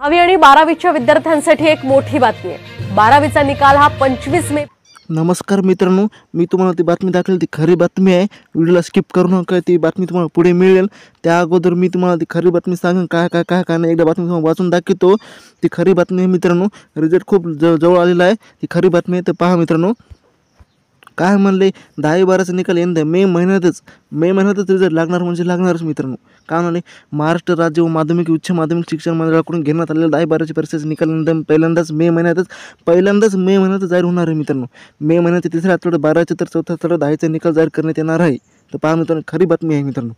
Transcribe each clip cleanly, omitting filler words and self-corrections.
10वी आणि 12वीच्या विद्यार्थ्यांसाठी एक मोठी बातमी आहे। 12वीचा निकाल हा 25 मे। नमस्कार मित्रांनो, मी तुम्हाला ती बातमी दाखवेल, ती खरी बातमी आहे। व्हिडिओला स्किप करू नका, ती बातमी तुम्हाला पुढे मिळेल। त्या अगोदर मी तुम्हाला ती खरी बातमी सांगेन काय नाही, एकदा बातमी तुम्हाला वाचून दाखवतो। ती खरी बातमी आहे मित्रांनो, रिझल्ट खूप जवळ आलेला आहे। ती खरी बातमी आहे, तर पहा मित्रांनो काय म्हणले, 10वी-12वीचा निकाल यंदा मे महिन्यातच रिझल्ट लागणार म्हणजे लागणारच मित्रांनो। काय म्हणले, महाराष्ट्र राज्य व माध्यमिक उच्च माध्यमिक शिक्षण मंडळाकडून घेण्यात आलेल्या 10वी-12वीची परीक्षेचा निकाल पहिल्यांदाच मे महिन्यातच जाहीर होणार आहे मित्रांनो। मे महिन्याच्या तिसऱ्या आठवड्यात 12वीचा तर चौथ्या आठवड्यात 10वीचा निकाल जाहीर करण्यात येणार आहे। तर पहा मित्रांनो, खरी बातमी आहे मित्रांनो।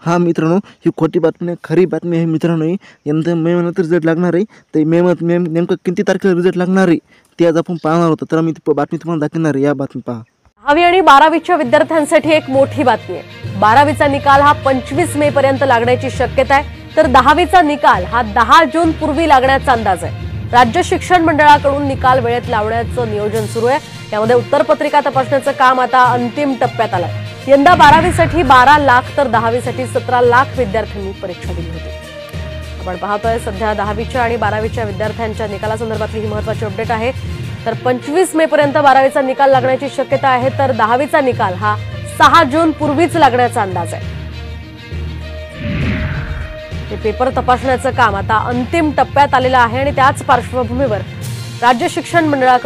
हा मित्रांनो, ही खोटी बातमी नाही, खरी बातमी आहे मित्रांनो। यंदा मे महिन्यात रिझल्ट लागणार आहे। तर मे नेमकं किती तारखेला रिझल्ट लागणार आहे ते आज आपण पाहणार होतो। तर मी ती बातमी तुम्हाला दाखवणार आहे, या बातमी पहा। 10वी आणि 12वीच्या विद्यार्थ्यांसाठी एक मोठी बातमी आहे। 12वीचा निकाल हा 25 मे पर्यंत लागण्याची शक्यता आहे, तर 10वीचा निकाल हा 10 जून पूर्वी लागण्याचा अंदाज आहे। राज्य शिक्षण मंडळाकडून निकाल वेळेत लावण्याचं नियोजन सुरू आहे। यामध्ये उत्तरपत्रिका तपासण्याचं काम आता अंतिम टप्प्यात आलंय। यंदा 12वीसाठी 12 लाख तर 10वीसाठी 17 लाख विद्यार्थ्यांनी परीक्षा दिली होती। आपण पाहतोय सध्या 10वीच्या आणि 12वीच्या विद्यार्थ्यांच्या निकालासंदर्भातली ही महत्त्वाची अपडेट आहे। तर 25 मे पर्यंत 12वीचा निकाल लागण्याची शक्यता आहे, तर 10वीचा निकाल हा 6 जून पूर्वीच लागण्याचा अंदाज आहे। हे पेपर तपासण्याचं काम आता अंतिम टप्प्यात आलेलं आहे आणि त्याच पार्श्वभूमीवर राज्य शिक्षण मंडळाकडून